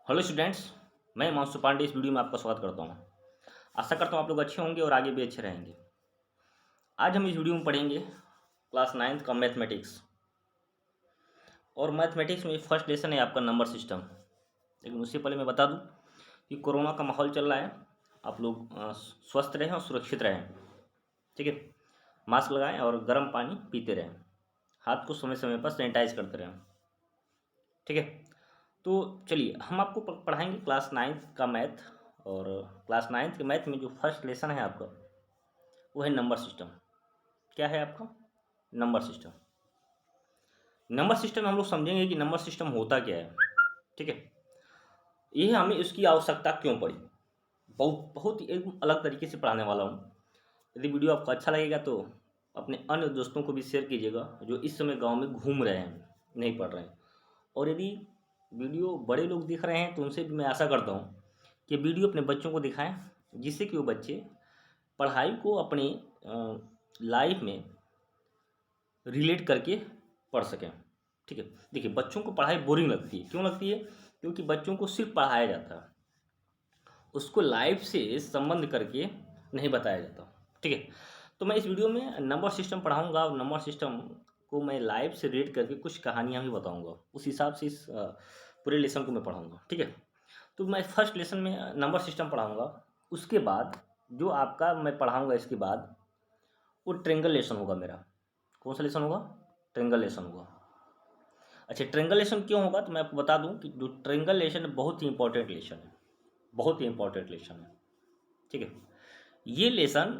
Hello students, मैं हिमांशु पांडे इस video में आपका स्वागत करता हूं। आशा करता हूं आप लोग अच्छे होंगे और आगे भी अच्छे रहेंगे। आज हम इस वीडियो में पढ़ेंगे क्लास 9th का मैथमेटिक्स। और मैथमेटिक्स में फर्स्ट लेसन है आपका नंबर सिस्टम। लेकिन उससे पहले मैं बता दूं कि कोरोना का माहौल चल रहा है। आप लोग स्वस्थ रहें और सुरक्षित रहें। ठीक है, मास्क लगाएं और गर्म पानी पीते रहें। हाथ को समय समय पर सैनिटाइज करते रहें। ठीक है, तो चलिए हम आपको पढ़ाएंगे क्लास 9th का मैथ। और क्लास 9th के मैथ में जो फर्स्ट लेसन है आपका वो है नंबर सिस्टम। क्या है आपका? Number system. नंबर सिस्टम में हम लोग समझेंगे कि नंबर सिस्टम होता क्या है। ठीक है, ये हमें इसकी आवश्यकता क्यों पड़ी। बहुत बहुत ही एकदम अलग तरीके से पढ़ाने वाला हूँ। यदि वीडियो आपको अच्छा लगेगा तो अपने अन्य दोस्तों को भी शेयर कीजिएगा जो इस समय गांव में घूम रहे हैं, नहीं पढ़ रहे हैं। और यदि वीडियो बड़े लोग दिख रहे हैं तो उनसे भी मैं आशा करता हूँ कि वीडियो अपने बच्चों को दिखाएं, जिससे कि वो बच्चे पढ़ाई को अपनी लाइफ में रिलेट करके पढ़ सकें। ठीक है, देखिए बच्चों को पढ़ाई बोरिंग लगती है। क्यों लगती है? क्योंकि बच्चों को सिर्फ पढ़ाया जाता है, उसको लाइफ से संबंध करके नहीं बताया जाता। ठीक है, तो मैं इस वीडियो में नंबर सिस्टम पढ़ाऊंगा और नंबर सिस्टम को मैं लाइफ से रेट करके कुछ कहानियाँ भी बताऊंगा। उस हिसाब से इस पूरे लेसन को मैं पढ़ाऊंगा। ठीक है, तो मैं फर्स्ट लेसन में नंबर सिस्टम पढ़ाऊंगा। उसके बाद जो आपका मैं पढ़ाऊंगा इसके बाद वो ट्रेंगल लेसन होगा मेरा। कौन सा लेसन होगा? ट्रेंगल लेसन होगा। अच्छा, ट्रेंगल लेसन क्यों होगा तो मैं आपको बता दूं कि जो ट्रेंगल लेसन बहुत ही इंपॉर्टेंट लेसन है, बहुत ही इंपॉर्टेंट लेसन है। ठीक है, ये लेसन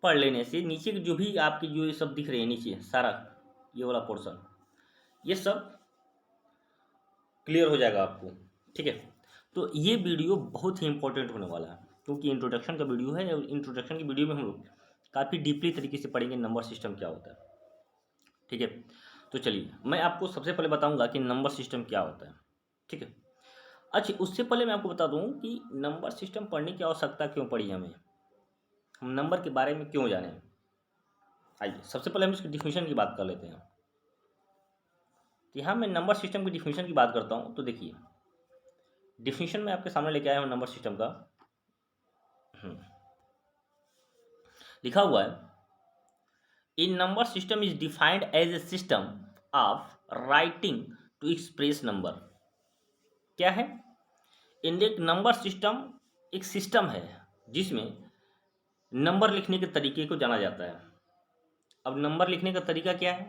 पढ़ लेने से नीचे की जो भी आपकी जो ये सब दिख रहे हैं नीचे सारा ये वाला पोर्शन, ये सब क्लियर हो जाएगा आपको। ठीक है, तो ये वीडियो बहुत ही इंपॉर्टेंट होने वाला है क्योंकि इंट्रोडक्शन का वीडियो है। और इंट्रोडक्शन की वीडियो में हम लोग काफ़ी डीपली तरीके से पढ़ेंगे नंबर सिस्टम क्या होता है। ठीक है, तो चलिए मैं आपको सबसे पहले बताऊंगा कि नंबर सिस्टम क्या होता है। ठीक है, अच्छा उससे पहले मैं आपको बता दूं कि नंबर सिस्टम पढ़ने की आवश्यकता क्यों पड़ी हमें, हम नंबर के बारे में क्यों जानें। आइए सबसे पहले हम इसकी डिफिनीशन की बात कर लेते हैं कि हाँ मैं नंबर सिस्टम की डिफिनीशन की बात करता हूँ। तो देखिए डिफिनीशन में आपके सामने लेके आया हूँ नंबर सिस्टम का। लिखा हुआ है, in number system is defined as a system of writing to express number. क्या है? इंडेक्स नंबर सिस्टम एक सिस्टम है जिसमें नंबर लिखने के तरीके को जाना जाता है। अब नंबर लिखने का तरीका क्या है?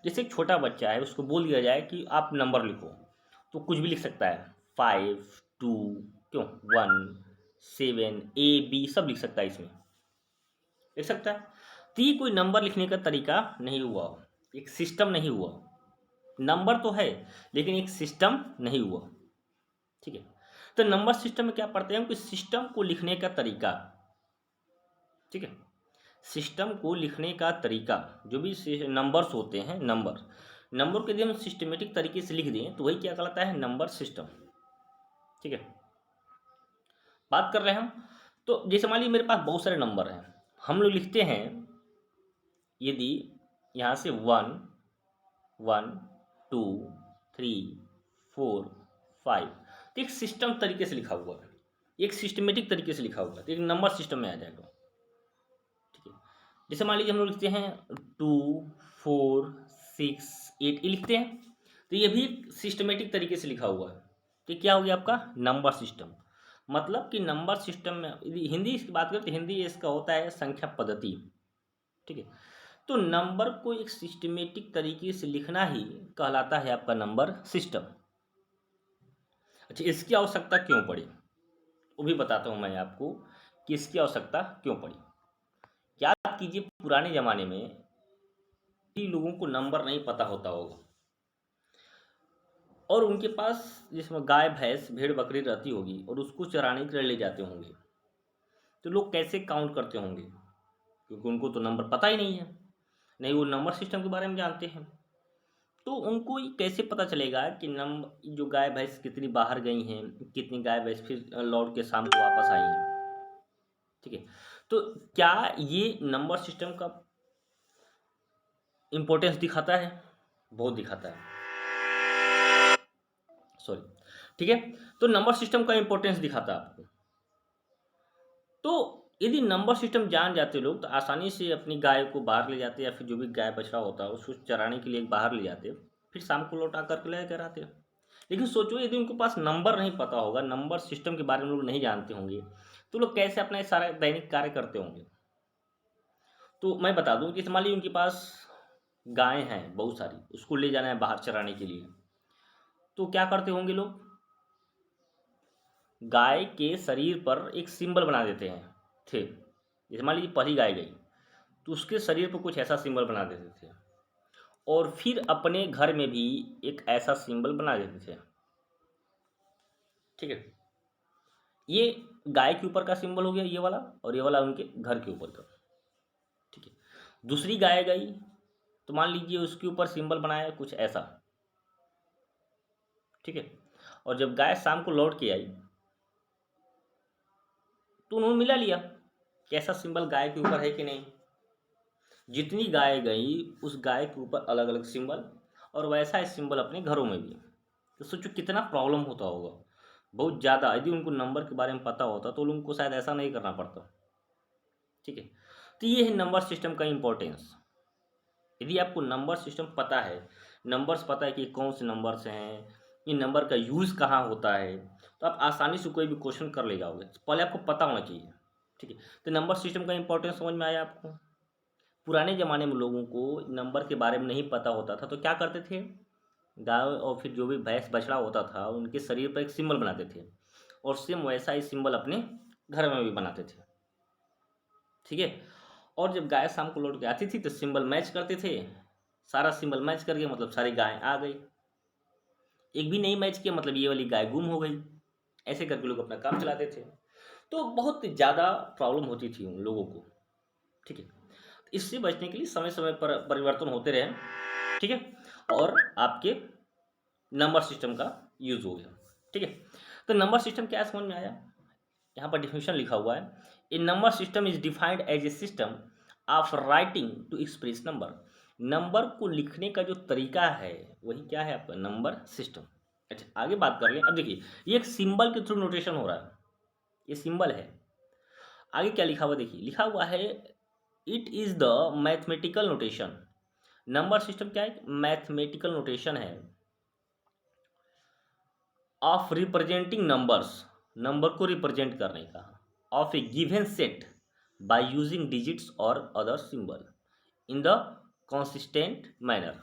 जैसे एक छोटा बच्चा है, उसको बोल दिया जाए कि आप नंबर लिखो तो कुछ भी लिख सकता है। 5, 2, क्यों 1, 7, A B सब लिख सकता है, इसमें लिख सकता है। तो ये कोई नंबर लिखने का तरीका नहीं हुआ, एक सिस्टम नहीं हुआ। नंबर तो है लेकिन एक सिस्टम नहीं हुआ। ठीक है, तो नंबर सिस्टम में क्या पढ़ते हैं कि सिस्टम को लिखने का तरीका। ठीक है, सिस्टम को लिखने का तरीका, जो भी नंबर्स होते हैं, नंबर को यदि हम सिस्टमेटिक तरीके से लिख दें तो वही क्या कहलाता है? Number system. ठीक है, बात कर रहे हैं हम। तो जैसे मान लीजिए मेरे पास बहुत सारे नंबर हैं, हम लोग लिखते हैं यदि यहाँ से 1, 1, 2, 3, 4, 5, तो एक सिस्टम तरीके से लिखा हुआ है, एक सिस्टमेटिक तरीके से लिखा हुआ है, तो एक नंबर सिस्टम में आ जाएगा। ठीक है, जैसे मान लीजिए हम लोग लिखते हैं 2, 4, 6, 8, ये लिखते हैं, तो ये भी सिस्टमेटिक तरीके से लिखा हुआ है। तो क्या हो गया आपका? Number system. मतलब कि नंबर सिस्टम में यदि हिंदी की बात करें तो हिंदी इसका होता है संख्या पद्धति। ठीक है, तो नंबर को एक सिस्टमेटिक तरीके से लिखना ही कहलाता है आपका नंबर सिस्टम। अच्छा, इसकी आवश्यकता क्यों पड़ी वो भी बताता हूँ मैं आपको कि इसकी आवश्यकता क्यों पड़ी। याद कीजिए पुराने ज़माने में भी लोगों को नंबर नहीं पता होता होगा और उनके पास जिसमें गाय भैंस भेड़ बकरी रहती होगी और उसको चराने के लिए ले जाते होंगे, तो लोग कैसे काउंट करते होंगे? क्योंकि उनको तो नंबर पता ही नहीं है, नहीं वो नंबर सिस्टम के बारे में जानते हैं। तो उनको ये कैसे पता चलेगा कि नंबर जो गाय भैंस कितनी बाहर गई हैं, कितनी गाय भैंस फिर लौट के शाम को वापस आई हैं। ठीक है, तो क्या ये नंबर सिस्टम का इम्पोर्टेंस दिखाता है? बहुत दिखाता है। सॉरी, ठीक है। तो नंबर सिस्टम का इंपॉर्टेंस दिखाता है आपको। तो यदि नंबर सिस्टम जान जाते लोग तो आसानी से अपनी गाय को बाहर ले जाते, या फिर जो भी गाय बछड़ा होता है उसको चराने के लिए बाहर ले जाते, फिर शाम को लौटा करके ले कर आते। लेकिन सोचो यदि उनके पास नंबर नहीं पता होगा, नंबर सिस्टम के बारे में लोग नहीं जानते होंगे, तो लोग कैसे अपना ये सारा दैनिक कार्य करते होंगे। तो मैं बता दूं कि मान लीजिए उनके पास गायें हैं बहुत सारी, उसको ले जाना है बाहर चराने के लिए, तो क्या करते होंगे लोग, गाय के शरीर पर एक सिंबल बना देते हैं थे। जैसे मान लीजिए पहली गाय गई तो उसके शरीर पर कुछ ऐसा सिंबल बना देते थे, और फिर अपने घर में भी एक ऐसा सिंबल बना देते थे, ठीक है। ये गाय के ऊपर का सिंबल हो गया ये वाला, और ये वाला उनके घर के ऊपर का, ठीक है। दूसरी गाय गई तो मान लीजिए उसके ऊपर सिंबल बनाया कुछ ऐसा, ठीक है। और जब गाय शाम को लौट के आई तो उन्होंने मिला लिया कैसा सिंबल गाय के ऊपर है कि नहीं। जितनी गाय गई उस गाय के ऊपर अलग अलग सिंबल, और वैसा ही सिंबल अपने घरों में भी। तो सोचो कितना प्रॉब्लम होता होगा, बहुत ज़्यादा। यदि उनको नंबर के बारे में पता होता तो उनको शायद ऐसा नहीं करना पड़ता, ठीक है। तो ये है नंबर सिस्टम का इम्पोर्टेंस। यदि आपको नंबर सिस्टम पता है, नंबर्स पता है कि कौन से नंबर्स हैं, इन नंबर का यूज़ कहाँ होता है, तो आप आसानी से कोई भी क्वेश्चन कर ले जाओगे। पहले आपको पता होना चाहिए, ठीक है। तो नंबर सिस्टम का इंपॉर्टेंस समझ में आया आपको। पुराने ज़माने में लोगों को नंबर के बारे में नहीं पता होता था तो क्या करते थे, गाय और फिर जो भी भैंस बछड़ा होता था उनके शरीर पर एक सिंबल बनाते थे, और सेम वैसा ही सिंबल अपने घर में भी बनाते थे, ठीक है। और जब गाय शाम को लौट के आती थी तो सिंबल मैच करते थे, सारा सिंबल मैच कर गया मतलब सारी गाय आ गई। एक भी नहीं मैच किया मतलब ये वाली गाय गुम हो गई। ऐसे करके लोग अपना काम चलाते थे। तो बहुत ज़्यादा प्रॉब्लम होती थी उन लोगों को, ठीक है। इससे बचने के लिए समय समय पर परिवर्तन होते रहे, ठीक है। और आपके नंबर सिस्टम का यूज़ हो गया, ठीक है। तो नंबर सिस्टम क्या समझ में आया। यहाँ पर डिफिनेशन लिखा हुआ है, a number system is defined as a system of writing to express number. Number को लिखने का जो तरीका है वही क्या है आपका नंबर सिस्टम। अच्छा आगे बात कर लें। अब देखिए ये एक सिंबल के थ्रू नोटेशन हो रहा है, ये सिंबल है। आगे क्या लिखा हुआ देखिए, लिखा हुआ है it is the mathematical notation. Number system क्या है, मैथमेटिकल नोटेशन है ऑफ रिप्रेजेंटिंग नंबर्स, नंबर को रिप्रेजेंट करने का, of a given set by using digits और other symbol in the consistent manner.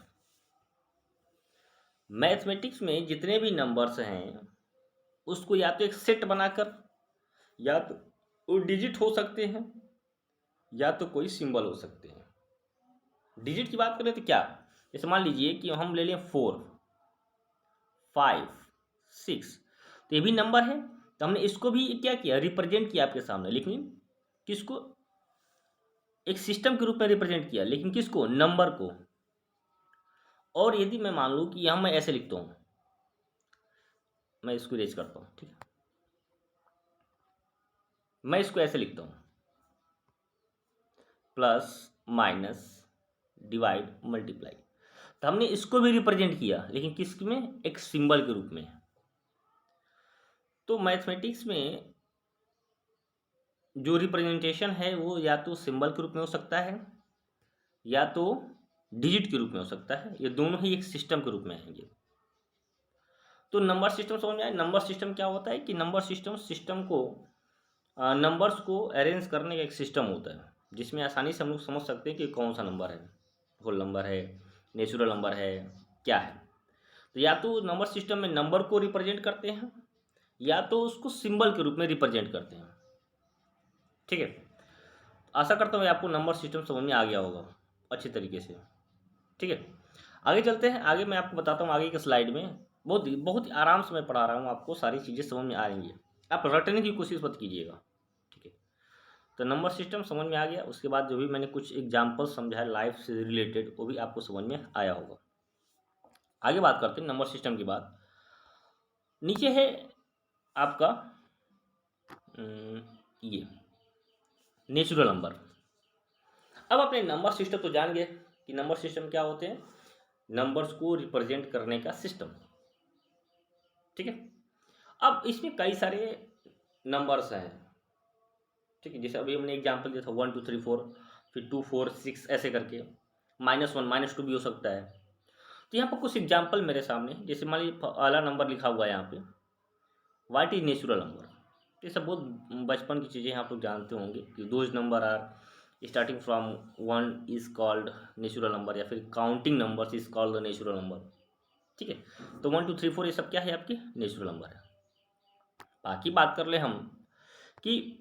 Mathematics में जितने भी नंबर्स हैं उसको या तो एक सेट बनाकर, या तो वो डिजिट हो सकते हैं या तो कोई सिंबल हो सकते हैं। डिजिट की बात करें तो क्या, जैसे मान लीजिए कि हम ले लें 4, 5, 6, तो ये भी नंबर है। तो हमने इसको भी क्या किया, रिप्रेजेंट किया आपके सामने, लेकिन किसको, एक सिस्टम के रूप में रिप्रेजेंट किया, लेकिन किसको, नंबर को। और यदि मैं मान लूँ कि यहाँ मैं ऐसे लिखता हूँ, मैं इसको इरेज करता हूँ, ठीक है। मैं इसको ऐसे लिखता हूँ, प्लस माइनस डिवाइड मल्टीप्लाई। तो हमने इसको भी रिप्रेजेंट किया लेकिन किस में, एक सिंबल के रूप में। तो मैथमेटिक्स में जो रिप्रेजेंटेशन है वो या तो सिंबल के रूप में हो सकता है या तो डिजिट के रूप में हो सकता है, ये दोनों ही एक सिस्टम के रूप में है ये। तो नंबर सिस्टम समझ में आया। नंबर सिस्टम क्या होता है कि नंबर सिस्टम सिस्टम को नंबर्स को अरेंज करने का एक सिस्टम होता है, जिसमें आसानी से हम लोग समझ सकते हैं कि कौन सा नंबर है, होल नंबर है, नेचुरल नंबर है, क्या है। तो या तो नंबर सिस्टम में नंबर को रिप्रेजेंट करते हैं या तो उसको सिंबल के रूप में रिप्रेजेंट करते हैं, ठीक है। आशा करता हूँ आपको नंबर सिस्टम समझ में आ गया होगा अच्छे तरीके से, ठीक है। आगे चलते हैं। आगे मैं आपको बताता हूँ आगे के स्लाइड में, बहुत बहुत ही आराम से मैं पढ़ा रहा हूँ, आपको सारी चीज़ें समझ में आ रही है, आप रटने की कोशिश मत कीजिएगा, ठीक है। तो नंबर सिस्टम समझ में आ गया, उसके बाद जो भी मैंने कुछ एग्जाम्पल समझाया लाइफ से रिलेटेड वो भी आपको समझ में आया होगा। आगे बात करते हैं नंबर सिस्टम की बात। नीचे है आपका ये नेचुरल नंबर। अब अपने नंबर सिस्टम तो जान गए कि नंबर सिस्टम क्या होते हैं, नंबर्स को रिप्रेजेंट करने का सिस्टम। ठीक है। अब इसमें कई सारे नंबर्स हैं, ठीक है। जैसे अभी हमने एग्जांपल दिया था 1 2 3 4, फिर 2 4 6 ऐसे करके, -1 -2 भी हो सकता है। तो यहाँ पर कुछ एग्जांपल मेरे सामने, जैसे मान लीजिए पहला नंबर लिखा हुआ है यहाँ पे, व्हाट इज नेचुरल नंबर। ये सब बहुत बचपन की चीज़ें आप लोग जानते होंगे कि those number are starting from 1 is called natural number, या फिर counting numbers is called the natural number, ठीक है। तो 1 2 3 4 ये सब क्या है, आपके नेचुरल नंबर है। बाकी बात कर ले हम कि,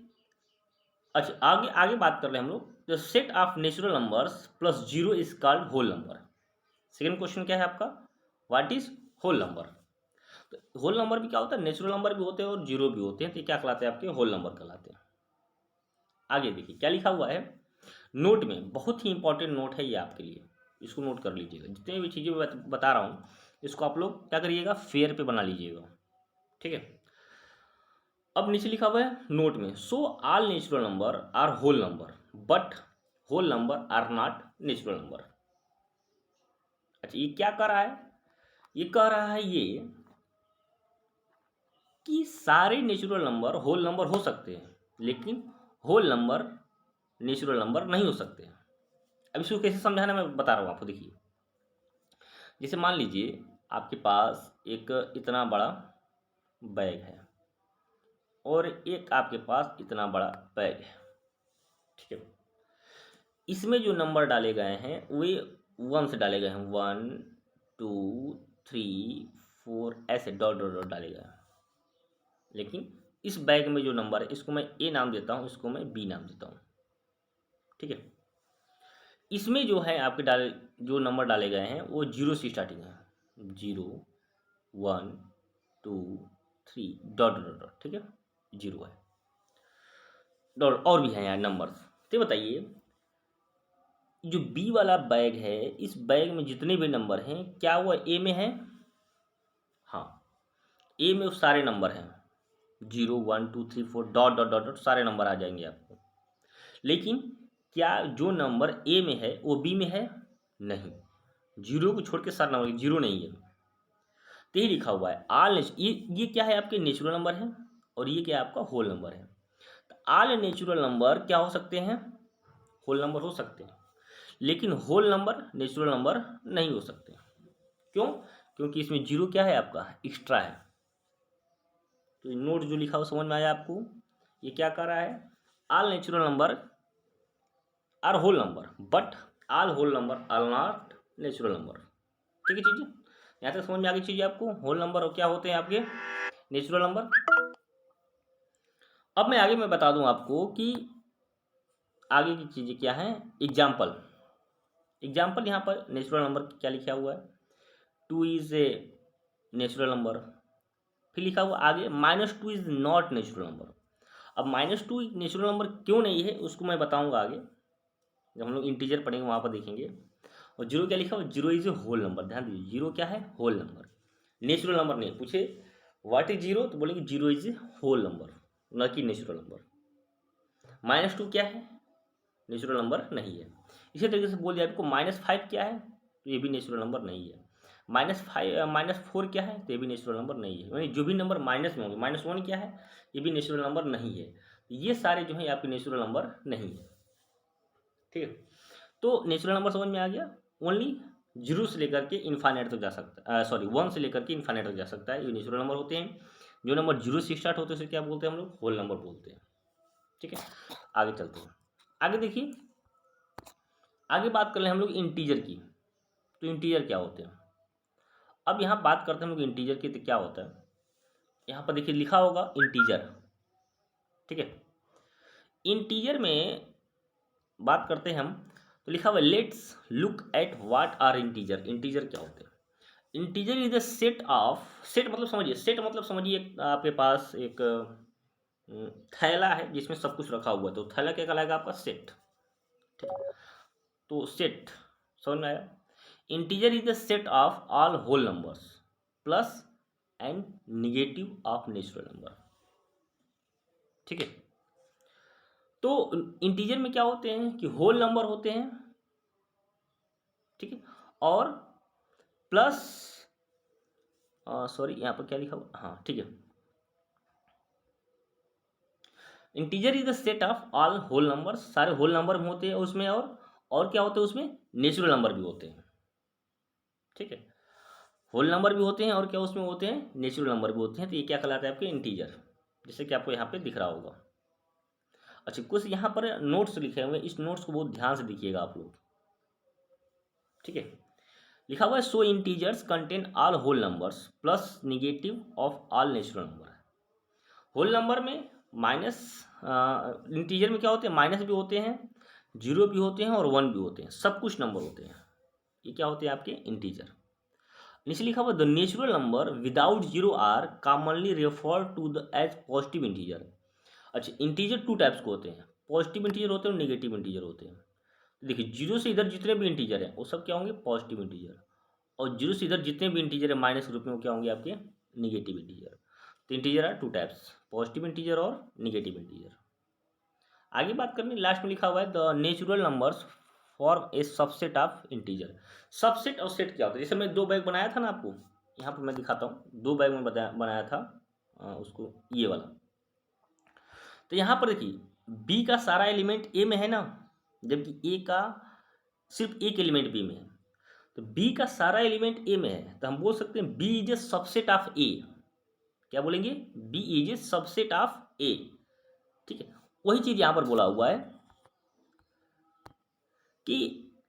अच्छा आगे आगे बात कर ले हम लोग, the set of natural numbers plus zero is called whole number. Second question क्या है आपका, व्हाट इज होल नंबर। तो होल नंबर भी क्या होता है, नेचुरल नंबर भी होते हैं और जीरो भी होते हैं, तो ये क्या कहलाते हैं, आपके होल नंबर कहलाते हैं। आगे देखिए क्या लिखा हुआ है नोट में, बहुत ही इंपॉर्टेंट नोट है ये आपके लिए, इसको नोट कर लीजिएगा। जितने भी चीज़ें बता रहा हूँ इसको आप लोग क्या करिएगा, फेयर पे बना लीजिएगा, ठीक है। अब नीचे लिखा हुआ है नोट में, so all natural number are whole number but whole number are not natural number. अच्छा ये क्या कह रहा है, ये कह रहा है ये कि सारे नेचुरल नंबर होल नंबर हो सकते हैं, लेकिन होल नंबर नेचुरल नंबर नहीं हो सकते। अब इसको कैसे समझाना मैं बता रहा हूँ आपको, देखिए। जैसे मान लीजिए आपके पास एक इतना बड़ा बैग है और एक आपके पास इतना बड़ा बैग है, ठीक है। इसमें जो नंबर डाले गए हैं वे 1 से डाले गए हैं, 1 2 3 4 ऐसे डॉट डॉट डॉट डाले गए हैं। लेकिन इस बैग में जो नंबर है इसको मैं ए नाम देता हूँ, इसको मैं बी नाम देता हूँ, ठीक है। इसमें जो है आपके डाले जो नंबर डाले गए हैं वो 0 से स्टार्टिंग है, 0 1 2 3 डॉट डॉट डॉट, ठीक है, 0 है डॉट, और भी है यहाँ नंबर्स। तो बताइए जो बी वाला बैग है, इस बैग में जितने भी नंबर हैं क्या वो ए में है, हाँ ए में वो सारे नंबर हैं, 0 1 2 3 4 डॉट डॉट डॉट डॉट सारे नंबर आ जाएंगे आपको। लेकिन क्या जो नंबर ए में है वो बी में है, नहीं, 0 को छोड़ के सारे नंबर, 0 नहीं है। तो ये लिखा हुआ है आल ये क्या है, आपके नेचुरल नंबर है, और ये क्या है, आपका होल नंबर है। तो आल नेचुरल नंबर क्या हो सकते हैं, होल नंबर हो सकते हैं, लेकिन होल नंबर नेचुरल नंबर नहीं हो सकते। क्यों, क्योंकि इसमें 0 क्या है, आपका एक्स्ट्रा है। तो नोट जो लिखा हुआ समझ में आया आपको, ये क्या कर रहा है, all natural number are whole number but all whole number are not natural number, ठीक है चीज़ें। यहाँ तक समझ में आ गई चीज़ें आपको, होल नंबर और क्या होते हैं आपके नेचुरल नंबर। अब मैं आगे मैं बता दूं आपको कि आगे की चीज़ें क्या हैं। एग्जाम्पल यहाँ पर नेचुरल नंबर क्या लिखा हुआ है, 2 इज ए नेचुरल नंबर। फिर लिखा हुआ आगे -2 इज नॉट नेचुरल नंबर। अब -2 नेचुरल नंबर क्यों नहीं है उसको मैं बताऊंगा आगे, जब हम लोग इंटीजर पढ़ेंगे वहाँ पर देखेंगे। और 0 क्या लिखा हुआ, 0 इज ए होल नंबर, ध्यान दीजिए 0 क्या है, होल नंबर, नेचुरल नंबर नहीं। पूछे व्हाट इज 0 तो बोलेंगे 0 इज ए होल नंबर, न कि नेचुरल नंबर। -2 क्या है, नेचुरल नंबर नहीं है। इसी तरीके से बोल दिया आपको -5 क्या है, तो ये भी नेचुरल नंबर नहीं है। -4 क्या है, तो ये भी नेचुरल नंबर नहीं है। यानी जो भी नंबर माइनस में होंगे, -1 क्या है, ये भी नेचुरल नंबर नहीं है। ये सारे जो है आपके नेचुरल नंबर नहीं है, ठीक है। तो नेचुरल नंबर समझ में आ गया, ओनली 0 से लेकर के इन्फाइनाइट तक जा सकता है, सॉरी 1 से लेकर के इन्फाइनाइट तक जा सकता है, ये नेचुरल नंबर होते हैं। जो नंबर 0 से स्टार्ट होते हैं उसे क्या बोलते हैं हम लोग, होल नंबर बोलते हैं, ठीक है। आगे चलते हैं, आगे देखिए, आगे बात कर ले हम लोग इंटीजर की। तो इंटीजर क्या होते हैं, अब यहाँ बात करते हैं हम लोग इंटीजर की। तो क्या होता है, यहाँ पर देखिए लिखा होगा इंटीजर, ठीक है। इंटीजर में बात करते हैं हम, तो लिखा हुआ let's look at what are integer. Integer क्या होते हैं, integer is the set of, set मतलब समझिए, सेट मतलब समझिए आपके पास एक थैला है जिसमें सब कुछ रखा हुआ है, तो थैला क्या कहलाएगा, आपका सेट, ठीक है। तो सेट समझ में आया। Integer is the set of all whole numbers plus and negative of natural number, ठीक है। तो इंटीजर में क्या होते हैं कि होल नंबर होते हैं, ठीक है, और प्लस सॉरी यहाँ पर क्या लिखा हुआ, हाँ ठीक है। Integer is the set of all whole number, सारे होल नंबर भी होते हैं उसमें, और क्या होते हैं उसमें, नेचुरल नंबर भी होते हैं। ठीक है, होल नंबर भी होते हैं और क्या उसमें होते हैं, नेचुरल नंबर भी होते हैं। तो ये क्या कहलाता है आपके, इंटीजर, जैसे कि आपको यहाँ पे दिख रहा होगा। अच्छा, कुछ यहाँ पर नोट्स लिखे हुए हैं, इस नोट्स को बहुत ध्यान से देखिएगा आप लोग। ठीक है, लिखा हुआ है so integers contain all whole numbers plus negative of all natural number. Whole number में माइनस, इंटीजर में क्या होते हैं, माइनस भी होते हैं, जीरो भी होते हैं और वन भी होते हैं, सब कुछ नंबर होते हैं। ये क्या होते हैं आपके, इंटीजर। नीचे लिखा हुआ the natural number without zero are commonly refer to the as positive integer. अच्छा, इंटीजर टू टाइप्स के होते हैं, पॉजिटिव इंटीजर होते हैं और नेगेटिव इंटीजर होते हैं। देखिए, जीरो से इधर जितने भी इंटीजर हैं वो सब क्या होंगे, पॉजिटिव इंटीजर, और जीरो से इधर जितने भी इंटीजर है माइनस के रूप में वो क्या होंगे आपके, निगेटिव इंटीजर। तो integer are two types, positive integer और निगेटिव इंटीजर। आगे बात करनी, लास्ट में लिखा हुआ है the natural numbers form a subset of integer. Subset और सेट क्या होता है, जैसे मैं दो बैग बनाया था ना आपको, यहाँ पर मैं दिखाता हूँ, दो बैग में बनाया था उसको, ये वाला। तो यहाँ पर देखिए, बी का सारा एलिमेंट ए में है ना, जबकि ए का सिर्फ एक एलिमेंट बी में है। तो बी का सारा एलिमेंट ए में है, तो हम बोल सकते हैं B is a subset of A. क्या बोलेंगे, B is a subset of A. ठीक है, वही चीज यहां पर बोला हुआ है कि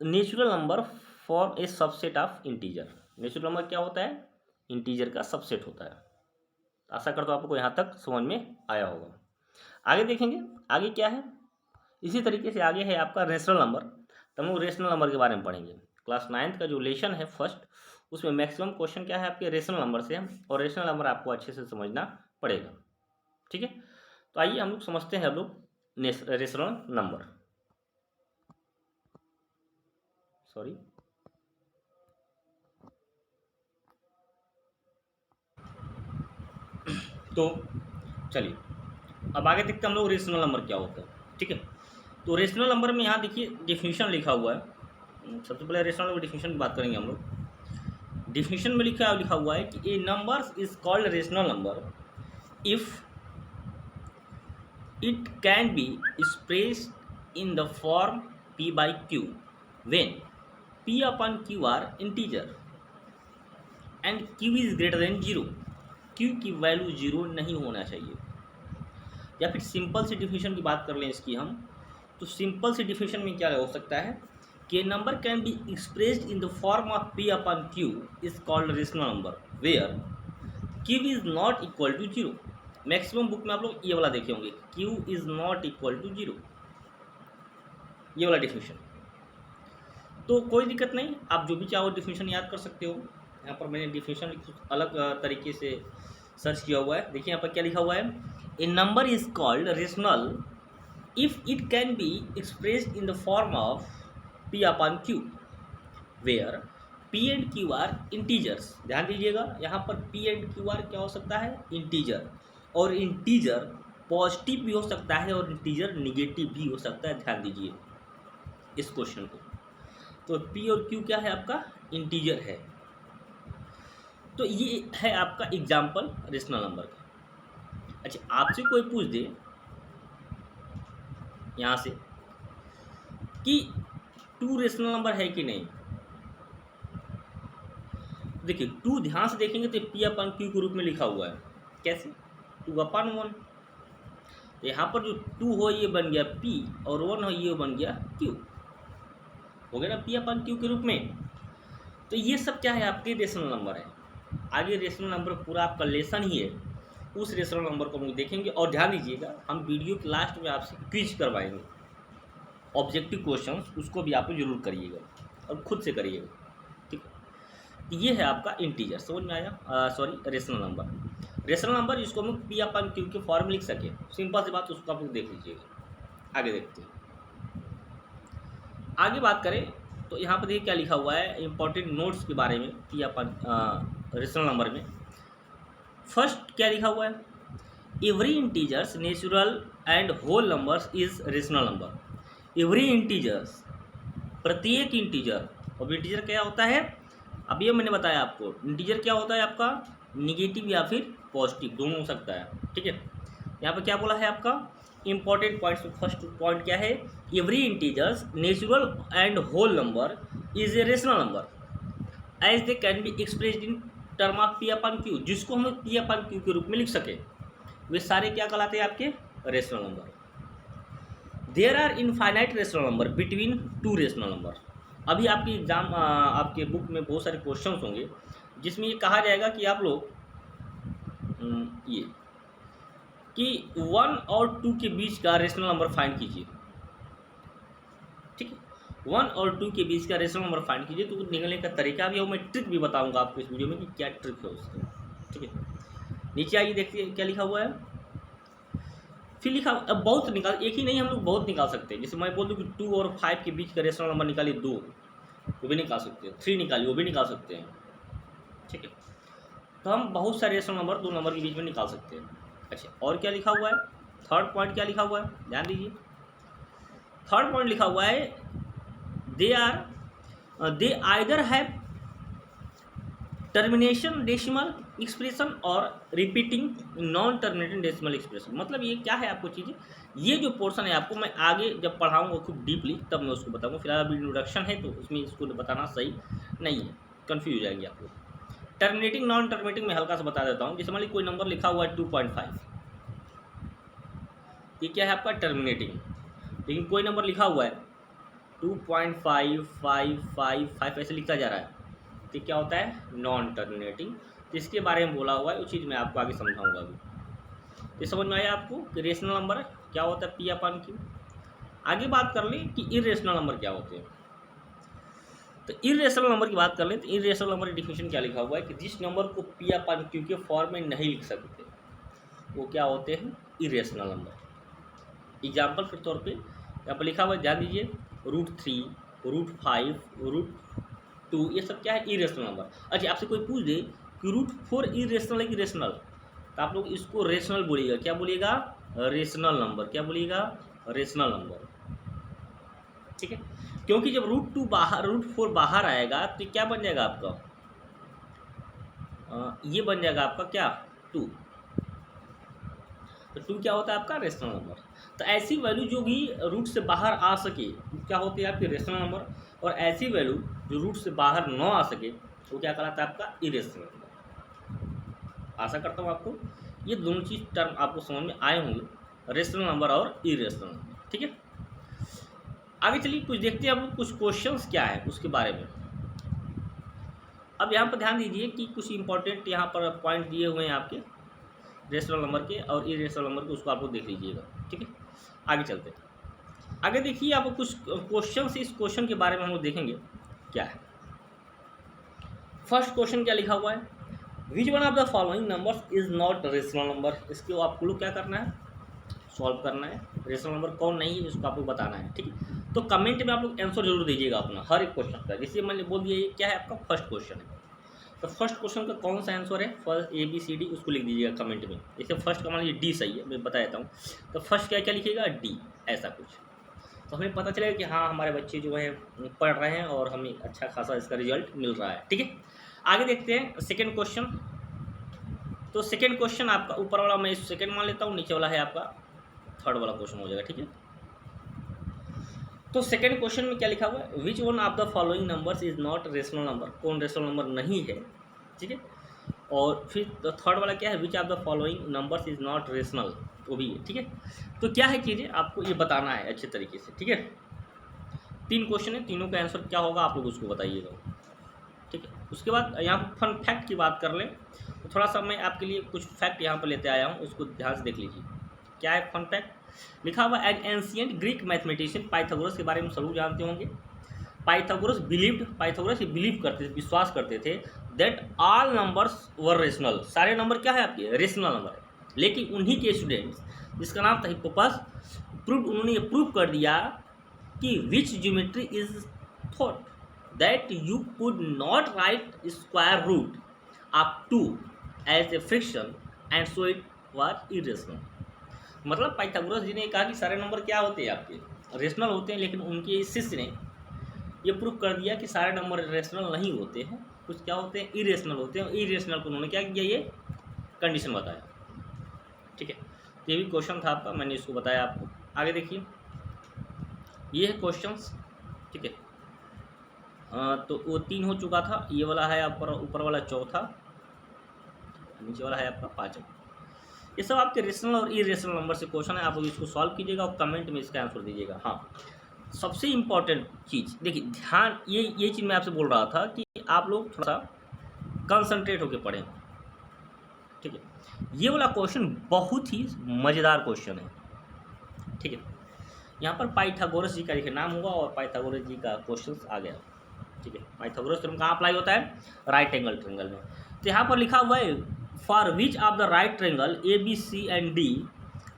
natural number for a subset of integer. Natural number क्या होता है, इंटीजर का सबसेट होता है। आशा करता हूं आपको यहां तक समझ में आया होगा। आगे देखेंगे, आगे क्या है, इसी तरीके से आगे है आपका रेशनल नंबर। तो हम लोग रेशनल नंबर के बारे में पढ़ेंगे। क्लास 9th का जो लेसन है फर्स्ट, उसमें मैक्सिमम क्वेश्चन क्या है आपके, रेशनल नंबर से है, और रेशनल नंबर आपको अच्छे से समझना पड़ेगा। ठीक है, तो आइए हम लोग समझते हैं हम लोग रेशनल नंबर। सॉरी, तो चलिए अब आगे देखते हैं हम लोग रेशनल नंबर क्या होता है। ठीक है, तो रेशनल नंबर में यहाँ देखिए डिफिनीशन लिखा हुआ है। सबसे पहले रेशनल नंबर डिफिनीशन की बात करेंगे हम लोग। डिफिनीशन में लिखा हुआ है कि a number is called rational number if it can be expressed in the form p by q when p upon q are integer and q is greater than 0। q की वैल्यू 0 नहीं होना चाहिए। या फिर सिंपल सी definition की बात कर लें इसकी हम, तो सिंपल सी डिफिनीशन में क्या हो सकता है कि number can be expressed in the form of p upon q is called rational number where q is not equal to 0। Maximum book में आप लोग ये वाला देखे होंगे, q is not equal to 0, ये वाला डिफिनीशन। तो कोई दिक्कत नहीं, आप जो भी चाहो डिफिनीशन याद कर सकते हो। यहाँ पर मैंने डिफिनीशन अलग तरीके से सर्च किया हुआ है। देखिए यहाँ पर क्या लिखा हुआ है, a number is called rational if it can be expressed in the form of p upon q where p and q are integers. ध्यान दीजिएगा, यहाँ पर p एंड q आर क्या हो सकता है, इंटीजर, और इंटीजर पॉजिटिव भी हो सकता है और इंटीजर निगेटिव भी हो सकता है। ध्यान दीजिए इस क्वेश्चन को। तो p और q क्या है आपका, इंटीजर है। तो ये है आपका एग्जाम्पल रेशनल नंबर का। अच्छा, आपसे कोई पूछ दे यहाँ से कि 2 रेशनल नंबर है कि नहीं, देखिए 2 ध्यान से देखेंगे तो p अपन q के रूप में लिखा हुआ है। कैसे, 2 अपन 1। तो यहाँ पर जो 2 हो ये बन गया p और 1 हो ये बन गया q, हो गया ना p अपन q के रूप में। तो ये सब क्या है, आपके रेशनल नंबर है। आगे रेशनल नंबर पूरा आपका लेसन ही है, उस रेशनल नंबर को हम लोग देखेंगे। और ध्यान दीजिएगा, हम वीडियो के लास्ट में आपसे क्विज करवाएंगे, ऑब्जेक्टिव क्वेश्चन, उसको भी आप जरूर करिएगा और खुद से करिएगा। ठीक है, ये है आपका इंटीजर, समझ में आया, sorry rational number. Rational number जिसको हम p अपन q के फॉर्म लिख सके, सिंपल सी बात, उसको आप लोग देख लीजिएगा। आगे देखते हैं, आगे बात करें तो यहाँ पर देखिए क्या लिखा हुआ है इंपॉर्टेंट नोट्स के बारे में p अपन रेशनल नंबर में। फर्स्ट क्या लिखा हुआ है, every integers natural and whole numbers is rational number. Every integers, प्रत्येक इंटीजर, और इंटीजर क्या होता है, अब ये मैंने बताया आपको, इंटीजर क्या होता है आपका, निगेटिव या फिर पॉजिटिव, दोनों हो सकता है। ठीक है, यहाँ पर क्या बोला है आपका इंपॉर्टेंट पॉइंट्स। फर्स्ट पॉइंट क्या है, every integers natural and whole number is a rational number as they can be expressed in term of p upon q, जिसको हम पी अपन क्यू के रूप में लिख सके, वे सारे क्या कहलाते हैं आपके rational number. There are infinite rational number between two rational number. अभी आपकी एग्जाम आपके बुक में बहुत सारे क्वेश्चन होंगे जिसमें ये कहा जाएगा कि आप लोग ये कि 1 और 2 के बीच का रेशनल नंबर फाइंड कीजिए। ठीक है, 1 और 2 के बीच का रेशनल नंबर फाइंड कीजिए। तो निकलने का तरीका भी और मैं ट्रिक भी बताऊंगा आपको इस वीडियो में कि क्या ट्रिक है उसका। ठीक है, नीचे आइए देखिए क्या लिखा हुआ है। फिर लिखा अब बहुत निकाल, एक ही नहीं हम लोग बहुत निकाल सकते हैं। जैसे मैं बोल दूँ कि 2 और 5 के बीच का रेशनल नंबर निकालिए 2, वो भी निकाल सकते हैं। 3 निकालिए, वो भी निकाल सकते हैं। ठीक है, तो हम बहुत सारे रेशनल नंबर 2 नंबर के बीच में निकाल सकते हैं। अच्छा, और क्या लिखा हुआ है, थर्ड पॉइंट क्या लिखा हुआ है, ध्यान दीजिए। थर्ड पॉइंट लिखा हुआ है they either have termination decimal expression और repeating non terminating decimal expression. मतलब ये क्या है आपको चीज़ें, ये जो पोर्शन है आपको मैं आगे जब पढ़ाऊंगा खूब डीपली तब मैं उसको बताऊंगा। फिलहाल अभी इंट्रोडक्शन है तो उसमें इसको बताना सही नहीं है, कन्फ्यूज हो जाएंगे आप लोग। टर्मिनेटिंग नॉन टर्मिनेटिंग में हल्का सा बता देता हूँ। जैसे मान लीजिए कोई नंबर लिखा हुआ है 2.5, ये क्या है आपका टर्मिनेटिंग। लेकिन कोई नंबर लिखा हुआ है 2.5555 ऐसे लिखा जा रहा है, तो क्या होता है नॉन टर्मिनेटिंग। जिसके बारे में बोला हुआ है वो चीज़ मैं आपको आगे समझाऊंगा। अभी ये समझ में आया आपको कि रेशनल नंबर क्या होता है पी अपन क्यू। आगे बात कर लें कि इरेशनल नंबर क्या होते हैं। तो इरेशनल नंबर की बात कर लें तो इरेशनल नंबर की डिफिनेशन क्या लिखा हुआ है कि जिस नंबर को पी अपन क्यू के फॉर्म में नहीं लिख सकते वो क्या होते हैं इरेशनल नंबर। एग्जाम्पल के तौर पे यहाँ पर लिखा हुआ है, ध्यान दीजिए, √3, √5, √2 ये सब क्या है इरेशनल नंबर। अच्छा, आपसे कोई पूछ दे कि √4 इरेशनल है कि रेशनल, तो आप लोग इसको रेशनल बोलिएगा। क्या बोलिएगा, रेशनल नंबर। क्या बोलिएगा, रेशनल नंबर। ठीक है, क्योंकि जब √2 बाहर, √4 बाहर आएगा तो क्या बन जाएगा आपका, ये बन जाएगा आपका क्या 2। तो 2 क्या होता है आपका रेशनल नंबर। तो ऐसी वैल्यू जो भी रूट से बाहर आ सके क्या होती है आपकी रेशनल नंबर, और ऐसी वैल्यू जो रूट से बाहर न आ सके वो क्या कहलाता है आपका इरेशनल नंबर। आशा करता हूँ आपको ये दोनों चीज़ टर्म आपको समझ में आए होंगे, रेशनल नंबर और इरेशनल नंबर। ठीक है, आगे चलिए कुछ देखते हैं हम लोग कुछ क्वेश्चंस क्या है उसके बारे में। अब यहाँ पर ध्यान दीजिए कि कुछ इंपॉर्टेंट यहाँ पर पॉइंट दिए हुए हैं आपके रेशनल नंबर के और इरेशनल नंबर के, उसको आप लोग देख लीजिएगा। ठीक है, आगे चलते हैं। आगे देखिए आपको कुछ क्वेश्चन, इस क्वेश्चन के बारे में हम लोग देखेंगे क्या है। फर्स्ट क्वेश्चन क्या लिखा हुआ है, which one of the following numbers is not rational number. इसके आपको लोग क्या करना है, सॉल्व करना है। रेशनल नंबर कौन नहीं है इसको आपको बताना है। ठीक है, तो कमेंट में आप लोग आंसर जरूर दीजिएगा अपना हर एक क्वेश्चन का। जैसे मैंने बोल दिया ये क्या है आपका फर्स्ट क्वेश्चन है, तो फर्स्ट क्वेश्चन का कौन सा आंसर है, फर्स्ट ABCD उसको लिख दीजिएगा कमेंट में। जैसे फर्स्ट का मान लीजिए डी सही है, मैं बता देता हूँ। तो फर्स्ट क्या क्या लिखिएगा, डी, ऐसा कुछ। तो हमें पता चलेगा कि हाँ हमारे बच्चे जो हैं पढ़ रहे हैं और हमें अच्छा खासा इसका रिजल्ट मिल रहा है। ठीक है, आगे देखते हैं सेकेंड क्वेश्चन। तो सेकेंड क्वेश्चन आपका ऊपर वाला मैं सेकेंड मान लेता हूँ, नीचे वाला है आपका थर्ड वाला क्वेश्चन हो जाएगा। ठीक है, तो सेकेंड क्वेश्चन में क्या लिखा हुआ है, which one of the following numbers is not rational number. कौन रेशनल नंबर नहीं है। ठीक है, और फिर थर्ड वाला क्या है, विच of the following numbers is not rational, वो भी है। ठीक है, तो क्या है चीज़ें आपको ये बताना है अच्छे तरीके से। ठीक है, 3 क्वेश्चन है, तीनों का आंसर क्या होगा आप लोग उसको बताइएगा। ठीक है, उसके बाद यहाँ पर फन फैक्ट की बात कर लें तो थोड़ा सा मैं आपके लिए कुछ फैक्ट यहाँ पर लेते आया हूँ, उसको ध्यान से देख लीजिए। क्या है फन फैक्ट, लिखा हुआ as ancient Greek mathematician Pythagoras के बारे में जरूर जानते होंगे। पाइथागोरस ये बिलीव करते थे, विश्वास करते थे that all numbers were rational. सारे नंबर क्या है आपके रेशनल नंबर है। लेकिन उन्हीं के स्टूडेंट्स जिसका नाम था हिप्पोपास, उन्होंने ये प्रूव कर दिया कि which geometry is thought that you could not write square root of 2 as a fraction and so it was irrational. मतलब पाइथागोरस जी ने कहा कि सारे नंबर क्या होते हैं आपके रेशनल होते हैं, लेकिन उनके शिष्य ने ये प्रूव कर दिया कि सारे नंबर रेशनल नहीं होते हैं कुछ क्या होते हैं इरेशनल होते हैं, इरेशनल को उन्होंने क्या किया, ये कंडीशन बताया। ठीक है, ये भी क्वेश्चन था आपका, मैंने इसको बताया आपको। आगे देखिए, ये है क्वेश्चंस। ठीक है, तो वो 3 हो चुका था, ये वाला है आपका ऊपर वाला चौथा, नीचे वाला है आपका पाँचवा। ये सब आपके रेशनल और इरेशनल नंबर से क्वेश्चन है, आप लोग इसको सॉल्व कीजिएगा और कमेंट में इसका आंसर दीजिएगा। हाँ, सबसे इम्पॉर्टेंट चीज़ देखिए, ध्यान, ये चीज़ मैं आपसे बोल रहा था कि आप लोग थोड़ा सा कंसंट्रेट होकर पढ़ें। ठीक है, ये वाला क्वेश्चन बहुत ही मज़ेदार क्वेश्चन है। ठीक है, यहाँ पर पाइथागोरस जी का देखिए नाम होगा और पाइथागोरस जी का क्वेश्चन आ गया। ठीक है, पाइथागोरस थ्योरम कहाँ अप्लाई होता है, राइट एंगल ट्रायंगल में। तो यहाँ पर लिखा हुआ है for which of the right triangle A B C and D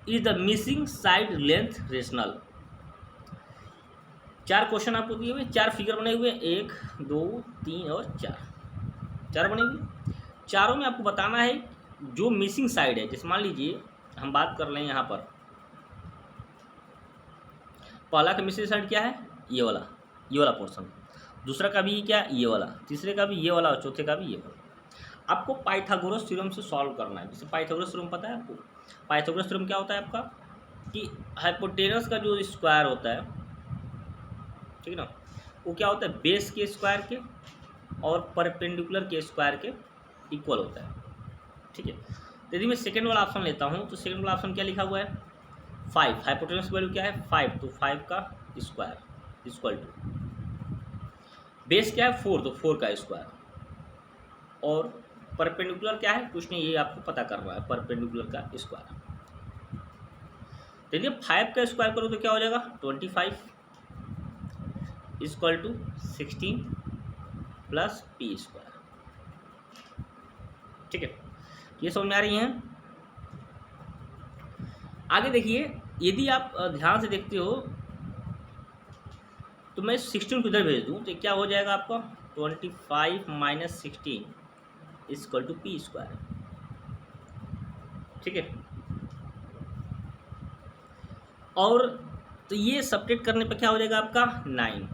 is the missing side length rational. 4 question आपको दिए हुए, 4 फिगर बने हुए, 1 2 3 और 4 बने हुए। चारों में आपको बताना है जो मिसिंग साइड है। जैसे मान लीजिए हम बात कर लें यहाँ पर, पहला का मिसिंग साइड क्या है, ये वाला पोर्शन, दूसरा का भी क्या है, ये वाला, तीसरे का भी ये वाला और चौथे का भी ये वाला। आपको पाइथागोरस थ्योरम से सॉल्व करना है। जैसे पाइथागोरस थ्योरम पता है आपको, पाइथागोरस थ्योरम क्या होता है आपका कि हाइपोटेनस का जो स्क्वायर होता है, ठीक है ना, वो क्या होता है बेस के स्क्वायर के और परपेंडिकुलर के स्क्वायर के इक्वल होता है। ठीक है, तो यदि मैं सेकेंड वाला ऑप्शन लेता हूँ तो सेकेंड वाला ऑप्शन क्या लिखा हुआ है 5, हाइपोटेनस की वैल्यू क्या है 5, तो 5 का स्क्वायर इक्वल टू बेस क्या है 4, तो 4 का स्क्वायर, और परपेंडिकुलर क्या है कुछ नहीं, ये आपको पता करना है परपेंडिकुलर का स्क्वायर। तो यदि 5 का स्क्वायर करो तो क्या हो जाएगा 25 equal to 16 plus p square. ठीक है, ये समझ में आ रही हैं। आगे देखिए, यदि आप ध्यान से देखते हो तो मैं 16 को इधर भेज दूँ तो क्या हो जाएगा आपका 25 minus 16 equal to p square. ठीक है, और तो ये सब्ट्रैक्ट करने पर क्या हो जाएगा आपका 9,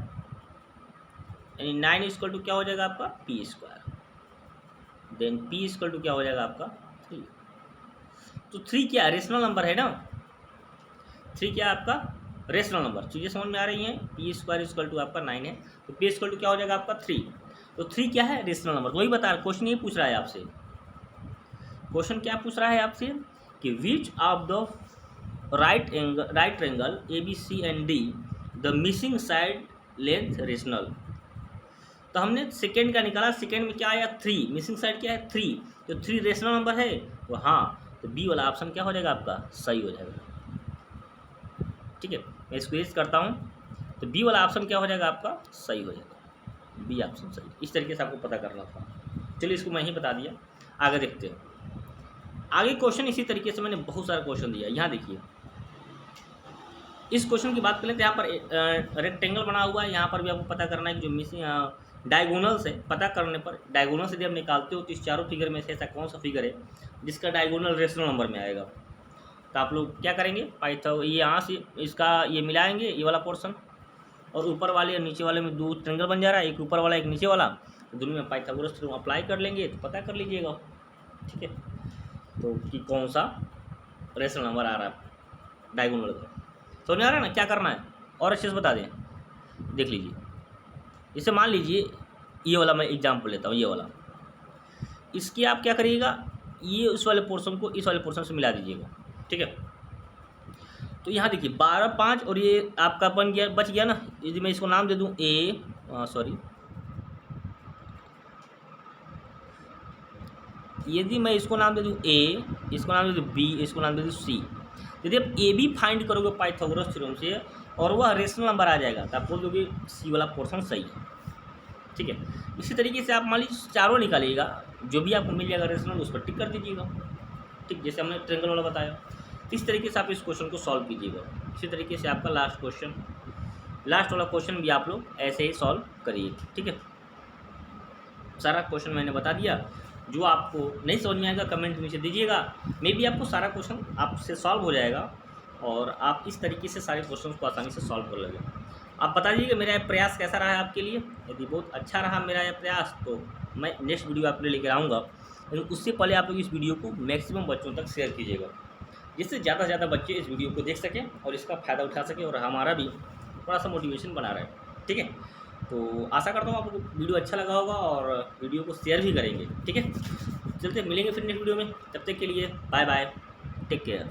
यानी 9 इक्वल टू क्या हो जाएगा आपका p square, then p equal to क्या हो जाएगा आपका 3। तो 3 क्या रेशनल नंबर है ना, 3 क्या आपका रेशनल नंबर। चीज़ें समझ में आ रही हैं, पी स्क्वायर इक्वल टू आपका 9 है, तो पी इक्वल टू क्या हो जाएगा आपका 3। तो 3 क्या है रेशनल नंबर, तो वही बता रहा, क्वेश्चन ये पूछ रहा है आपसे, क्वेश्चन क्या पूछ रहा है आपसे कि which of the right triangle A B C and D the missing side length rational. तो हमने सेकेंड का निकाला, सेकेंड में क्या आया 3, मिसिंग साइड क्या है 3, तो 3 रेशनल नंबर है, तो हाँ, तो बी वाला ऑप्शन क्या हो जाएगा आपका सही हो जाएगा। ठीक है, मैं इसको यूज करता हूँ, तो बी वाला ऑप्शन क्या हो जाएगा आपका सही हो जाएगा, बी ऑप्शन सही। इस तरीके से आपको पता करना था, चलिए इसको मैं ही बता दिया। आगे देखते हैं, आगे क्वेश्चन इसी तरीके से मैंने बहुत सारा क्वेश्चन दिया। यहाँ देखिए, इस क्वेश्चन की बात करें तो यहाँ पर रेक्टेंगल बना हुआ है, यहाँ पर भी आपको पता करना है कि जो मिसिंग डायगोनल से पता करने पर डायगोनल से जब आप निकालते हो तो इस चारों फिगर में से ऐसा कौन सा फिगर है जिसका डायगोनल रेशनल नंबर में आएगा। तो आप लोग क्या करेंगे ये यहाँ से इसका ये मिलाएंगे, ये वाला पोर्शन, और ऊपर वाले और नीचे वाले में 2 ट्रायंगल बन जा रहा है, एक ऊपर वाला एक नीचे वाला, तो दोनों में पाइथागोरस थ्योरम अप्लाई कर लेंगे तो पता कर लीजिएगा। ठीक है, तो कि कौन सा रेशनल नंबर आ रहा है डायगोनल का, समझ में आ रहा है ना क्या करना है, और अच्छे से बता दें। देख लीजिए, जैसे मान लीजिए ये वाला मैं एग्जाम्पल लेता हूँ, ये वाला, इसकी आप क्या करिएगा, ये उस वाले पोर्शन को इस वाले पोर्शन से मिला दीजिएगा। ठीक है, तो यहाँ देखिए 12 5 और ये आपका बन गया, बच गया ना। यदि मैं इसको नाम दे दूँ यदि मैं इसको नाम दे दूँ ए, इसको नाम दे दूँ बी, इसको नाम दे दूँ सी, यदि आप ए बी फाइंड करोगे पाइथागोरस थ्योरम से और वह रेशनल नंबर आ जाएगा तो आप बोल दोगे सी वाला पोर्शन सही है। ठीक है, इसी तरीके से आप मान लीजिए चारों निकालिएगा, जो भी आपको मिल जाएगा रेशनल उस पर टिक कर दीजिएगा। ठीक, जैसे हमने ट्रायंगल वाला बताया, इस तरीके से आप इस क्वेश्चन को सॉल्व कीजिएगा। इसी तरीके से आपका लास्ट वाला क्वेश्चन भी आप लोग ऐसे ही सॉल्व करिए। ठीक है, सारा क्वेश्चन मैंने बता दिया, जो आपको नहीं समझ में आएगा कमेंट नीचे दीजिएगा, मे भी आपको सारा क्वेश्चन आपसे सॉल्व हो जाएगा और आप इस तरीके से सारे क्वेश्चन को आसानी से सॉल्व कर लेंगे। आप बता दीजिएगा मेरा यह प्रयास कैसा रहा है आपके लिए। यदि बहुत अच्छा रहा मेरा यह प्रयास तो मैं नेक्स्ट वीडियो आपके लिए लेकर आऊँगा, लेकिन उससे पहले आप लोग इस वीडियो को मैक्सिमम बच्चों तक शेयर कीजिएगा, जिससे ज़्यादा से ज़्यादा बच्चे इस वीडियो को देख सकें और इसका फ़ायदा उठा सकें और हमारा भी थोड़ा सा मोटिवेशन बना रहे। ठीक है, तो आशा करता हूँ आपको वीडियो अच्छा लगा होगा और वीडियो को शेयर भी करेंगे। ठीक है, चलते मिलेंगे फिर नेक्स्ट वीडियो में, तब तक के लिए बाय बाय, टेक केयर।